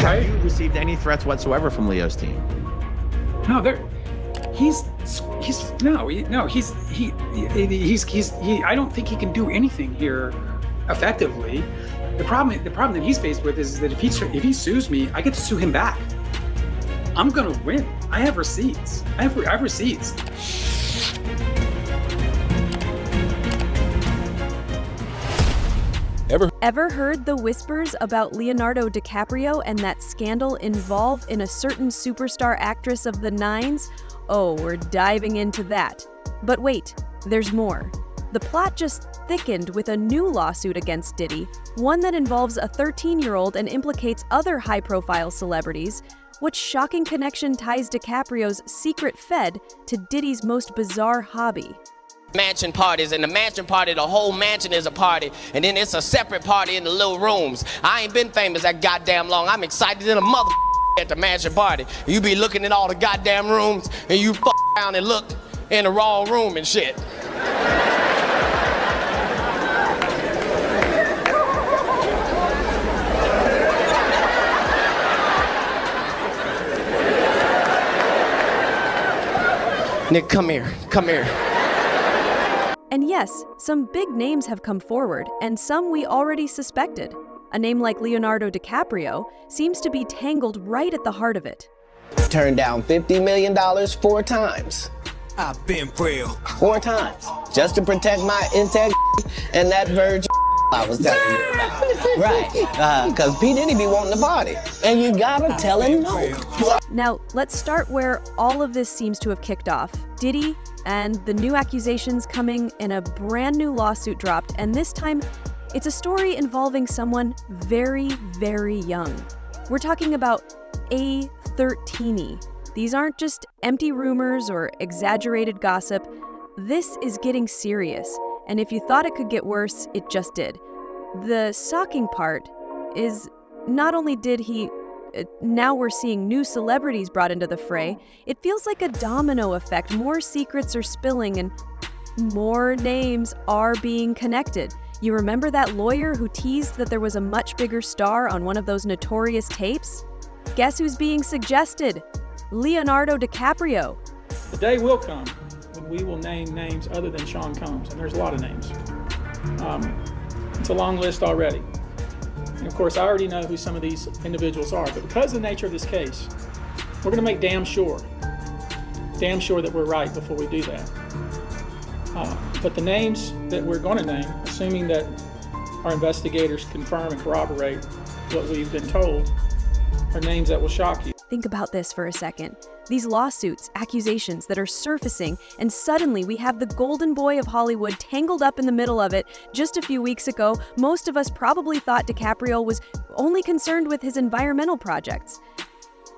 Have right? you received any threats whatsoever from Leo's team? No, he's I don't think he can do anything here effectively. The problem that he's faced with is that if he sues me, I get to sue him back. I'm gonna win. I have receipts. I have receipts. Ever heard the whispers about Leonardo DiCaprio and that scandal involved in a certain superstar actress of the 90s? Oh, we're diving into that. But wait, there's more. The plot just thickened with a new lawsuit against Diddy, one that involves a 13-year-old and implicates other high-profile celebrities. What shocking connection ties DiCaprio's secret Fed to Diddy's most bizarre hobby? Mansion parties, and the mansion party, the whole mansion is a party, and then it's a separate party in the little rooms. I ain't been famous that goddamn long. I'm excited in a mother at the mansion party. You be looking in all the goddamn rooms, and you around and look in the wrong room and shit. Nick, come here, come here. And yes, some big names have come forward, and some we already suspected. A name like Leonardo DiCaprio seems to be tangled right at the heart of it. Turned down $50 million 4 times. I've been real. 4 times. Just to protect my integrity and that virgin I was telling you about. Right. Because P. Diddy be wanting the body. And you gotta tell him no. Now, let's start where all of this seems to have kicked off. Diddy and the new accusations coming in a brand new lawsuit dropped, and this time it's a story involving someone very, very young. We're talking about a 13-y. These aren't just empty rumors or exaggerated gossip. This is getting serious, and if you thought it could get worse, it just did. The shocking part is not only did he now we're seeing new celebrities brought into the fray. It feels like a domino effect. More secrets are spilling and more names are being connected. You remember that lawyer who teased that there was a much bigger star on one of those notorious tapes? Guess who's being suggested? Leonardo DiCaprio. The day will come when we will name names other than Sean Combs, and there's a lot of names. It's a long list already. And of course, I already know who some of these individuals are, but because of the nature of this case, we're going to make damn sure that we're right before we do that. But the names that we're going to name, assuming that our investigators confirm and corroborate what we've been told, are names that will shock you. Think about this for a second. These lawsuits, accusations that are surfacing, and suddenly we have the golden boy of Hollywood tangled up in the middle of it. Just a few weeks ago, most of us probably thought DiCaprio was only concerned with his environmental projects.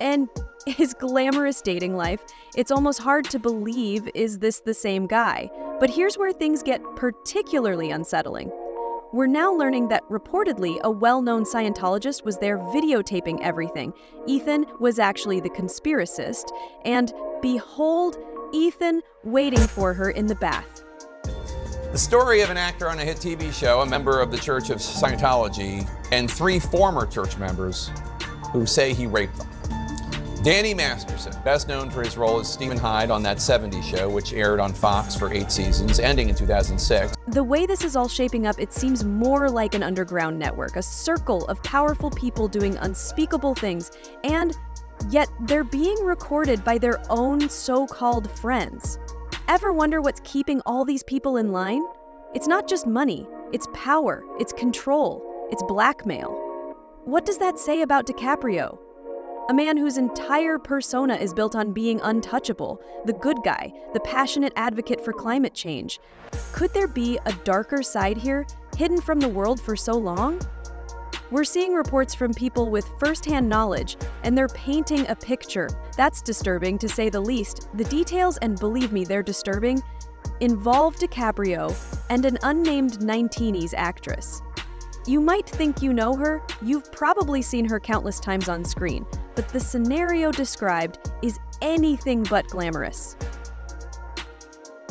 And his glamorous dating life, it's almost hard to believe, is this the same guy? But here's where things get particularly unsettling. We're now learning that reportedly a well-known Scientologist was there videotaping everything. Ethan was actually the conspiracist, and behold, Ethan waiting for her in the bath. The story of an actor on a hit TV show, a member of the Church of Scientology, and 3 former church members who say he raped them. Danny Masterson, best known for his role as Stephen Hyde on That 70s Show, which aired on Fox for 8 seasons, ending in 2006. The way this is all shaping up, it seems more like an underground network, a circle of powerful people doing unspeakable things, and yet they're being recorded by their own so-called friends. Ever wonder what's keeping all these people in line? It's not just money, it's power, it's control, it's blackmail. What does that say about DiCaprio? A man whose entire persona is built on being untouchable, the good guy, the passionate advocate for climate change. Could there be a darker side here, hidden from the world for so long? We're seeing reports from people with first-hand knowledge, and they're painting a picture. That's disturbing, to say the least. The details, and believe me, they're disturbing, involve DiCaprio and an unnamed 19s actress. You might think you know her, you've probably seen her countless times on screen, but the scenario described is anything but glamorous.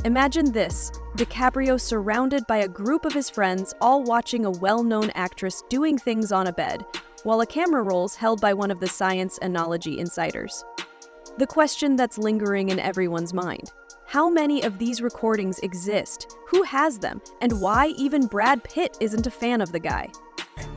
Imagine this, DiCaprio surrounded by a group of his friends, all watching a well-known actress doing things on a bed. while a camera rolls held by one of the science and knowledge insiders. The question that's lingering in everyone's mind: how many of these recordings exist? Who has them? And why even Brad Pitt isn't a fan of the guy?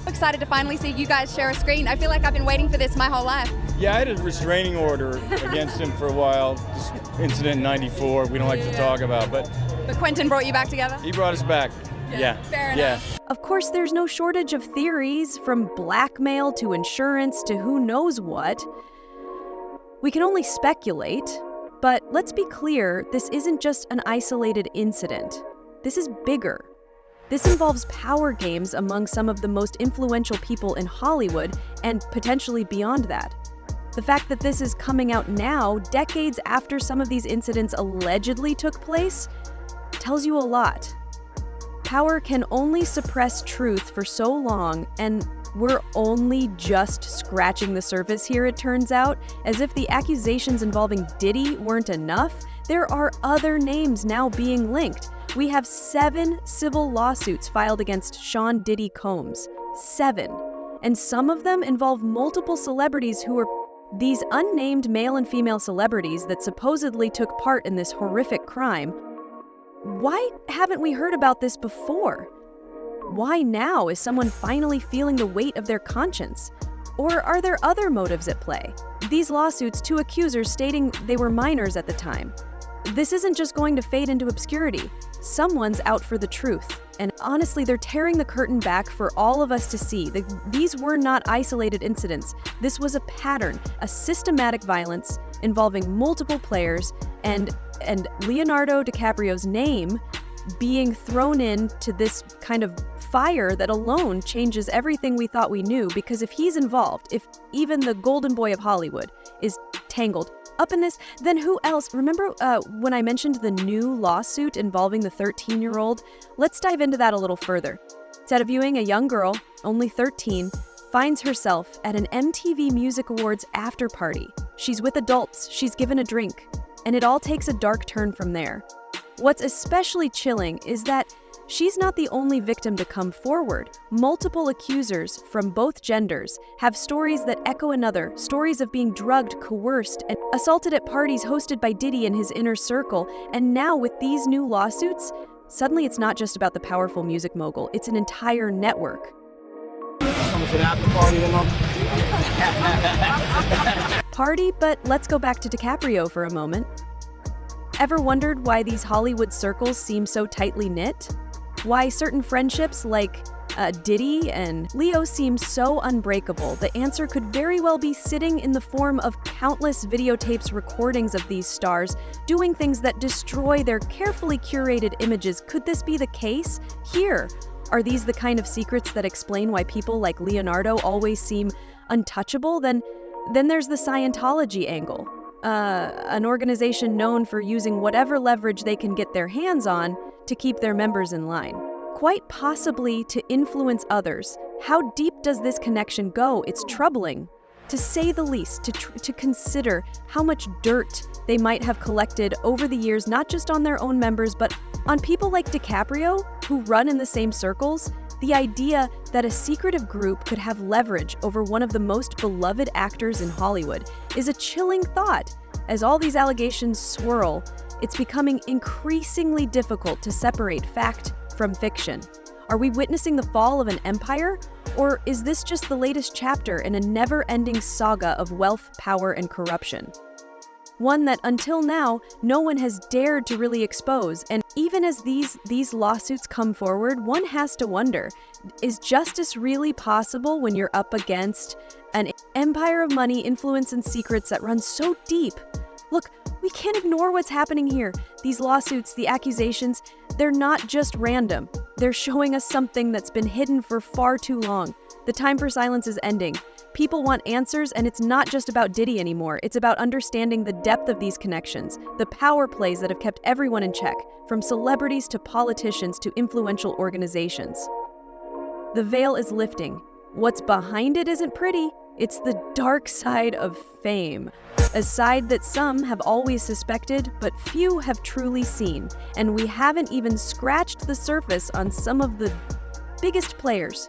Excited to finally see you guys share a screen. I feel like I've been waiting for this my whole life. Yeah, I had a restraining order against him for a while. This incident in '94, we don't like to talk about, but Quentin brought you back together? he brought us back. Yeah. Fair enough. Yeah. Of course, there's no shortage of theories, from blackmail to insurance to who knows what. We can only speculate, but let's be clear, this isn't just an isolated incident. This is bigger. This involves power games among some of the most influential people in Hollywood and potentially beyond that. The fact that this is coming out now, decades after some of these incidents allegedly took place, tells you a lot. Power can only suppress truth for so long, and we're only just scratching the surface here, it turns out. As if the accusations involving Diddy weren't enough, there are other names now being linked. We have 7 civil lawsuits filed against Sean Diddy Combs. 7. And some of them involve multiple celebrities who are these unnamed male and female celebrities that supposedly took part in this horrific crime. Why haven't we heard about this before? Why now is someone finally feeling the weight of their conscience? Or are there other motives at play? These lawsuits, 2 accusers stating they were minors at the time. This isn't just going to fade into obscurity. Someone's out for the truth. And honestly, they're tearing the curtain back for all of us to see. These were not isolated incidents. This was a pattern, a systematic violence involving multiple players, and Leonardo DiCaprio's name being thrown into this kind of fire that alone changes everything we thought we knew. Because if he's involved, if even the golden boy of Hollywood is tangled up in this, then who else? Remember when I mentioned the new lawsuit involving the 13-year-old? Let's dive into that a little further. It's at a viewing, a young girl, only 13, finds herself at an MTV Music Awards after party. She's with adults, she's given a drink, and it all takes a dark turn from there. What's especially chilling is that she's not the only victim to come forward. Multiple accusers from both genders have stories that echo another, stories of being drugged, coerced, and assaulted at parties hosted by Diddy and his inner circle. And now with these new lawsuits, suddenly it's not just about the powerful music mogul, it's an entire network. Coming to the after party Party, but let's go back to DiCaprio for a moment. Ever wondered why these Hollywood circles seem so tightly knit? Why certain friendships like Diddy and Leo seem so unbreakable? The answer could very well be sitting in the form of countless videotapes, recordings of these stars doing things that destroy their carefully curated images. Could this be the case? Here, are these the kind of secrets that explain why people like Leonardo always seem untouchable? Then there's the Scientology angle. An organization known for using whatever leverage they can get their hands on to keep their members in line, quite possibly to influence others. How deep does this connection go? It's troubling, to say the least, to consider how much dirt they might have collected over the years, not just on their own members, but on people like DiCaprio, who run in the same circles. The idea that a secretive group could have leverage over one of the most beloved actors in Hollywood is a chilling thought. As all these allegations swirl, it's becoming increasingly difficult to separate fact from fiction. Are we witnessing the fall of an empire? Or is this just the latest chapter in a never-ending saga of wealth, power, and corruption? One that, until now, no one has dared to really expose. And even as these lawsuits come forward, one has to wonder, is justice really possible when you're up against an empire of money, influence, and secrets that run so deep? Look, we can't ignore what's happening here. These lawsuits, the accusations, they're not just random. They're showing us something that's been hidden for far too long. The time for silence is ending. People want answers, and it's not just about Diddy anymore. It's about understanding the depth of these connections, the power plays that have kept everyone in check, from celebrities to politicians to influential organizations. The veil is lifting. What's behind it isn't pretty. It's the dark side of fame, a side that some have always suspected, but few have truly seen. And we haven't even scratched the surface on some of the biggest players.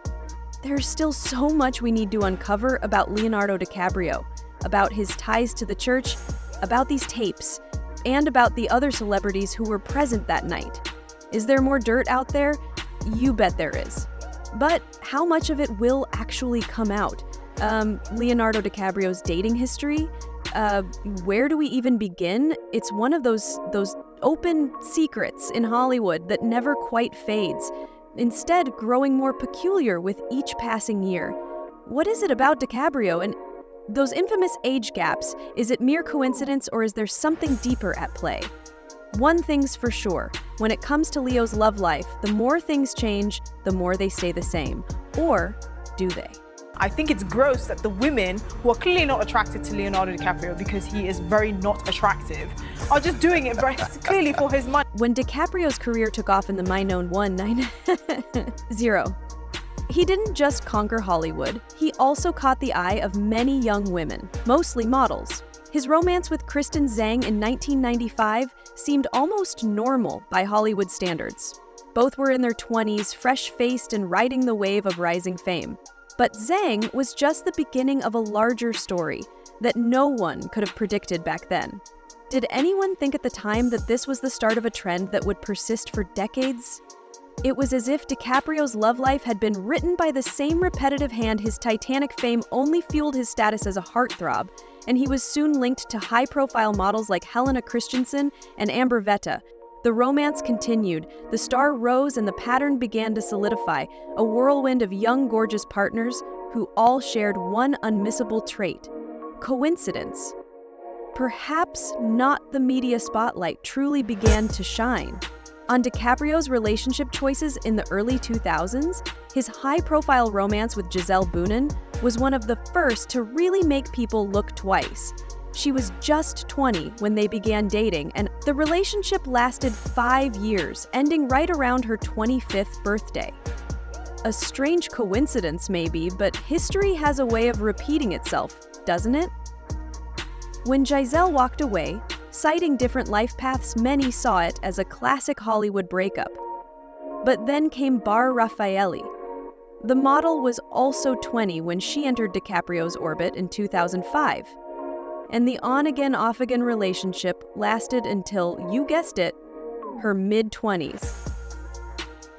there's still so much we need to uncover about Leonardo DiCaprio, about his ties to the church, about these tapes, and about the other celebrities who were present that night. Is there more dirt out there? You bet there is. But how much of it will actually come out? Leonardo DiCaprio's dating history? Where do we even begin? It's one of those open secrets in Hollywood that never quite fades, instead growing more peculiar with each passing year. What is it about DiCaprio and those infamous age gaps? Is it mere coincidence, or is there something deeper at play? One thing's for sure, when it comes to Leo's love life, the more things change, the more they stay the same. Or do they? I think it's gross that the women who are clearly not attracted to Leonardo DiCaprio because he is very not attractive are just doing it very clearly for his money. When DiCaprio's career took off in the My-Known 190, he didn't just conquer Hollywood, he also caught the eye of many young women, mostly models. His romance with Kristen Zhang in 1995 seemed almost normal by Hollywood standards. Both were in their 20s, fresh-faced and riding the wave of rising fame. But Zhang was just the beginning of a larger story that no one could have predicted back then. Did anyone think at the time that this was the start of a trend that would persist for decades? It was as if DiCaprio's love life had been written by the same repetitive hand his Titanic fame only fueled his status as a heartthrob, and he was soon linked to high-profile models like Helena Christensen and Amber Vetta. The romance continued, the star rose, and the pattern began to solidify, a whirlwind of young, gorgeous partners who all shared one unmissable trait: coincidence. Perhaps not. The media spotlight truly began to shine on DiCaprio's relationship choices in the early 2000s. His high-profile romance with Gisele Bündchen was one of the first to really make people look twice. She was just 20 when they began dating, and the relationship lasted 5 years, ending right around her 25th birthday. A strange coincidence, maybe, but history has a way of repeating itself, doesn't it? When Gisele walked away, citing different life paths, many saw it as a classic Hollywood breakup. But then came Bar Raffaelli. The model was also 20 when she entered DiCaprio's orbit in 2005. And the on-again, off-again relationship lasted until, you guessed it, her mid-20s.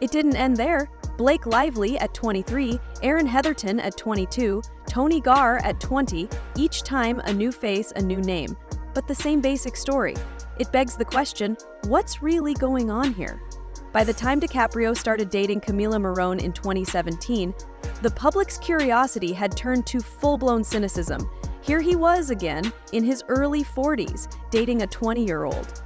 It didn't end there. Blake Lively at 23, Aaron Heatherton at 22, Tony Garr at 20, each time a new face, a new name, but the same basic story. It begs the question, what's really going on here? By the time DiCaprio started dating Camila Morrone in 2017, the public's curiosity had turned to full-blown cynicism. Here he was again, in his early 40s, dating a 20-year-old.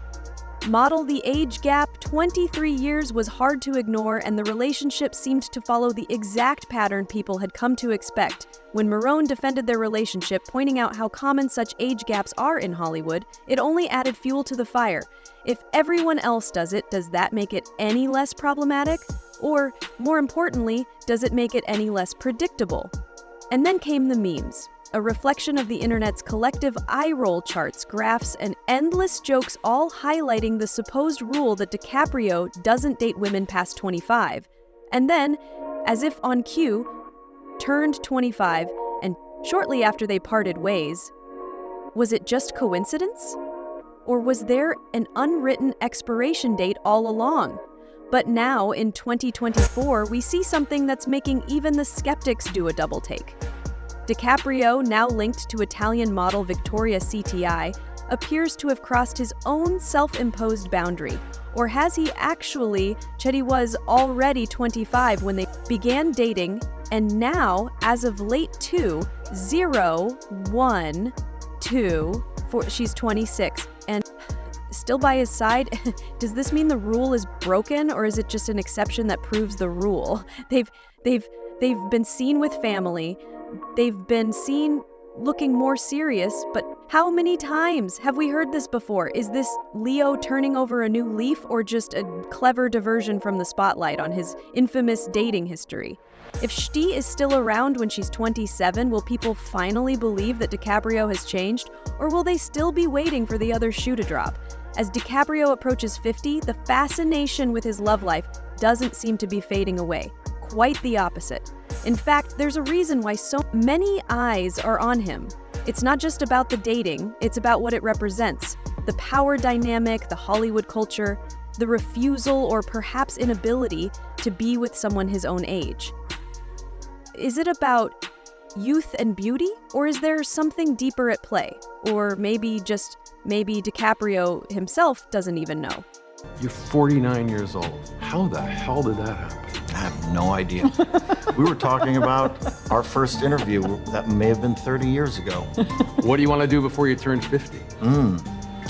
Model. The age gap, 23 years, was hard to ignore, and the relationship seemed to follow the exact pattern people had come to expect. When Morrone defended their relationship, pointing out how common such age gaps are in Hollywood, it only added fuel to the fire. If everyone else does it, does that make it any less problematic? Or, more importantly, does it make it any less predictable? And then came the memes. A reflection of the internet's collective eye-roll charts, graphs, and endless jokes, all highlighting the supposed rule that DiCaprio doesn't date women past 25. And then, as if on cue, turned 25, and shortly after they parted ways. Was it just coincidence? Or was there an unwritten expiration date all along? But now, in 2024, we see something that's making even the skeptics do a double take. DiCaprio, now linked to Italian model Victoria CTI, appears to have crossed his own self-imposed boundary. Or has he actually? Chetty was already 25 when they began dating, and now, as of late 2, 0, 1, 2, 4, she's 26, and still by his side. Does this mean the rule is broken, or is it just an exception that proves the rule? They've been seen with family. They've been seen looking more serious, but how many times have we heard this before? Is this Leo turning over a new leaf, or just a clever diversion from the spotlight on his infamous dating history? If Shti is still around when she's 27, will people finally believe that DiCaprio has changed, or will they still be waiting for the other shoe to drop? As DiCaprio approaches 50, the fascination with his love life doesn't seem to be fading away. Quite the opposite. In fact, there's a reason why so many eyes are on him. It's not just about the dating, it's about what it represents. The power dynamic, the Hollywood culture, the refusal or perhaps inability to be with someone his own age. Is it about youth and beauty, or is there something deeper at play? Or maybe DiCaprio himself doesn't even know. You're 49 years old. How the hell did that happen? I have no idea. We were talking about our first interview that may have been 30 years ago. What do you want to do before you turn 50?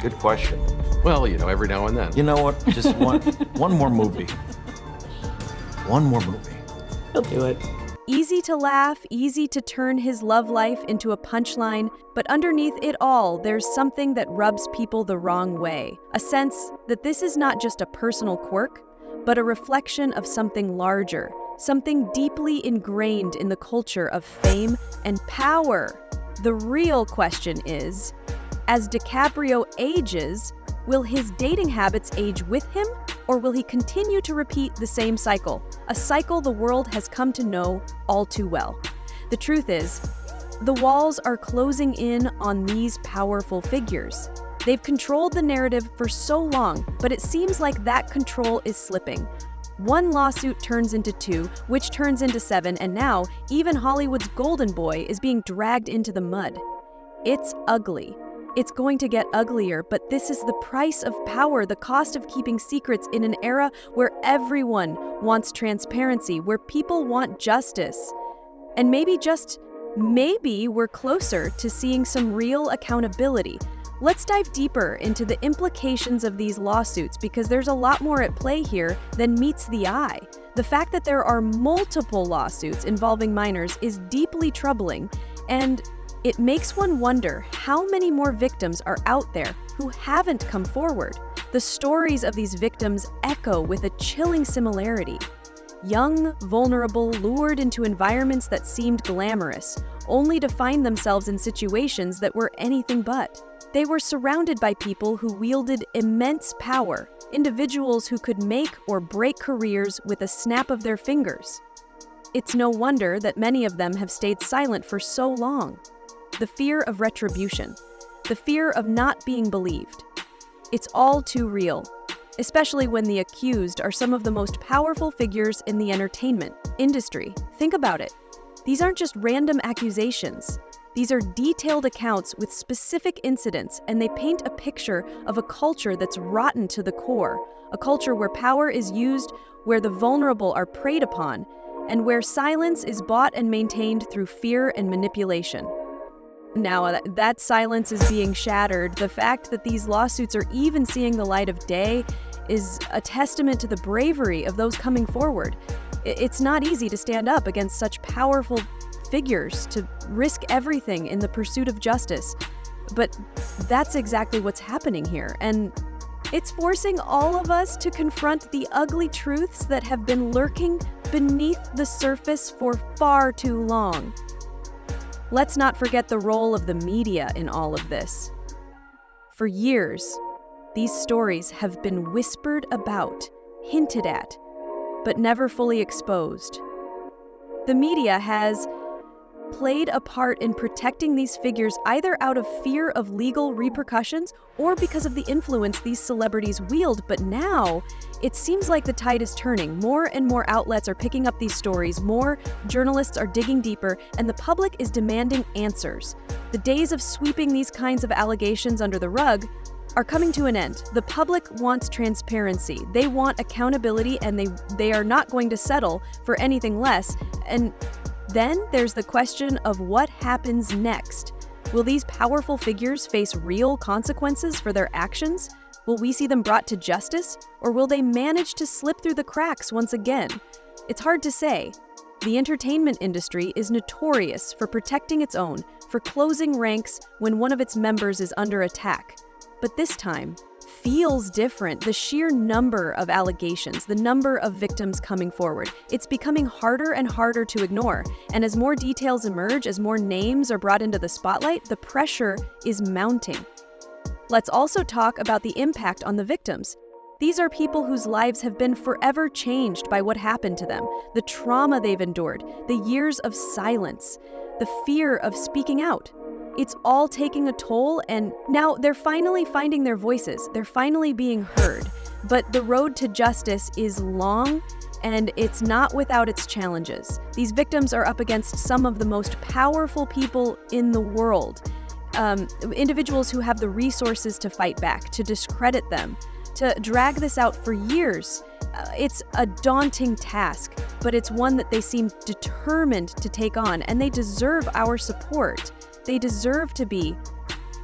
Good question. Well, every now and then. You know what? Just one more movie. One more movie. He'll do it. Easy to laugh, easy to turn his love life into a punchline, but underneath it all, there's something that rubs people the wrong way. A sense that this is not just a personal quirk, but a reflection of something larger, something deeply ingrained in the culture of fame and power. The real question is, as DiCaprio ages, will his dating habits age with him, or will he continue to repeat the same cycle? A cycle the world has come to know all too well. The truth is, the walls are closing in on these powerful figures. They've controlled the narrative for so long, but it seems like that control is slipping. One lawsuit turns into 2, which turns into 7, and now even Hollywood's golden boy is being dragged into the mud. It's ugly. It's going to get uglier, but this is the price of power, the cost of keeping secrets in an era where everyone wants transparency, where people want justice. And maybe we're closer to seeing some real accountability. Let's dive deeper into the implications of these lawsuits, because there's a lot more at play here than meets the eye. The fact that there are multiple lawsuits involving minors is deeply troubling, and it makes one wonder how many more victims are out there who haven't come forward. The stories of these victims echo with a chilling similarity. Young, vulnerable, lured into environments that seemed glamorous, only to find themselves in situations that were anything but. They were surrounded by people who wielded immense power, individuals who could make or break careers with a snap of their fingers. It's no wonder that many of them have stayed silent for so long. The fear of retribution, the fear of not being believed. It's all too real, especially when the accused are some of the most powerful figures in the entertainment industry. Think about it. These aren't just random accusations. These are detailed accounts with specific incidents, and they paint a picture of a culture that's rotten to the core, a culture where power is used, where the vulnerable are preyed upon, and where silence is bought and maintained through fear and manipulation. Now, that silence is being shattered. The fact that these lawsuits are even seeing the light of day is a testament to the bravery of those coming forward. It's not easy to stand up against such powerful figures, to risk everything in the pursuit of justice. But that's exactly what's happening here, and it's forcing all of us to confront the ugly truths that have been lurking beneath the surface for far too long. Let's not forget the role of the media in all of this. For years, these stories have been whispered about, hinted at, but never fully exposed. The media has played a part in protecting these figures either out of fear of legal repercussions or because of the influence these celebrities wield, but now it seems like the tide is turning. More and more outlets are picking up these stories, more journalists are digging deeper, and the public is demanding answers. The days of sweeping these kinds of allegations under the rug are coming to an end. The public wants transparency. They want accountability, and they are not going to settle for anything less. And then there's the question of what happens next. Will these powerful figures face real consequences for their actions? Will we see them brought to justice? Or will they manage to slip through the cracks once again? It's hard to say. The entertainment industry is notorious for protecting its own, for closing ranks when one of its members is under attack. But this time feels different. The sheer number of allegations, the number of victims coming forward, it's becoming harder and harder to ignore. And as more details emerge, as more names are brought into the spotlight, the pressure is mounting. Let's also talk about the impact on the victims. These are people whose lives have been forever changed by what happened to them, the trauma they've endured, the years of silence, the fear of speaking out. It's all taking a toll, and now they're finally finding their voices. They're finally being heard. But the road to justice is long, and it's not without its challenges. These victims are up against some of the most powerful people in the world. Individuals who have the resources to fight back, to discredit them, to drag this out for years. It's a daunting task, but it's one that they seem determined to take on, and they deserve our support. They deserve to be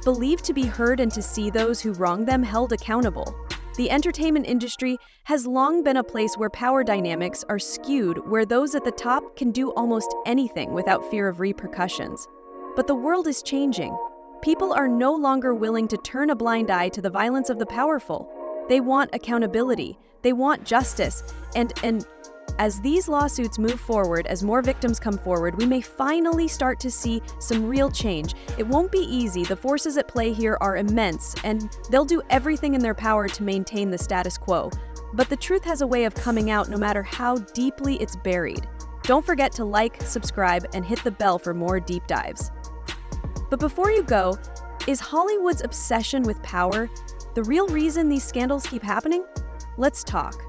believed, to be heard, and to see those who wrong them held accountable. The entertainment industry has long been a place where power dynamics are skewed, where those at the top can do almost anything without fear of repercussions. But the world is changing. People are no longer willing to turn a blind eye to the violence of the powerful. They want accountability. They want justice. And as these lawsuits move forward, as more victims come forward, we may finally start to see some real change. It won't be easy. The forces at play here are immense, and they'll do everything in their power to maintain the status quo. But the truth has a way of coming out no matter how deeply it's buried. Don't forget to like, subscribe, and hit the bell for more deep dives. But before you go, is Hollywood's obsession with power the real reason these scandals keep happening? Let's talk.